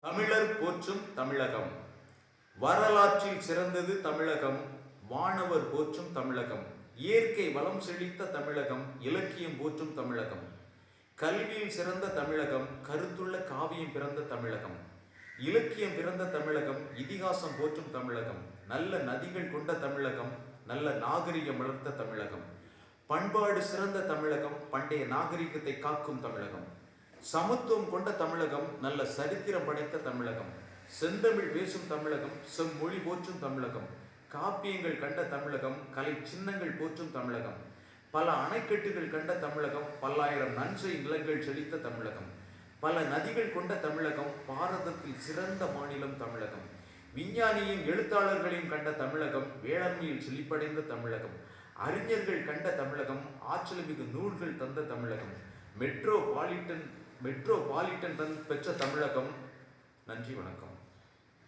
தமிழர் போற்றும் தமிழகம். வரலாற்றில் சிறந்தது தமிழகம். வானவர் போற்றும் தமிழகம். இயற்கை வளம் செழித்த தமிழகம். இலக்கியம் போற்றும் தமிழகம். கல்வியில் சிறந்த தமிழகம். கருத்துள்ள காவியம் பிறந்த தமிழகம். இலக்கியம் பிறந்த தமிழகம். இதிகாசம் போற்றும் தமிழகம். நல்ல நதிகள் கொண்ட தமிழகம். நல்ல நாகரிகம் வளர்த்த தமிழகம். பண்பாடு சிறந்த தமிழகம். பண்டைய நாகரிகத்தை காக்கும் தமிழகம். சமத்துவம் கொண்ட தமிழகம். நல்ல சரித்திரம் படைத்த தமிழகம். செந்தமிழ் பேசும் தமிழகம். செம்மொழி போற்றும் தமிழகம். காப்பியங்கள் கண்ட தமிழகம். கலை சின்னங்கள் போற்றும் தமிழகம். பல அணைக்கட்டுகள் கண்ட தமிழகம். பல்லாயிரம் நன்சை நிலங்கள் செழித்த தமிழகம். பல நதிகள் கொண்ட தமிழகம். பாரதத்தில் சிறந்த மாநிலம் தமிழகம். விஞ்ஞானியும் எழுத்தாளர்களையும் கண்ட தமிழகம். வேளாண்மையில் செழிப்படைந்த தமிழகம். அறிஞர்கள் கண்ட தமிழகம். ஆற்றல் மிகு நூல்கள் தந்த தமிழகம். மெட்ரோபாலிட்டன் பெற்ற தமிழகம். நன்றி, வணக்கம்.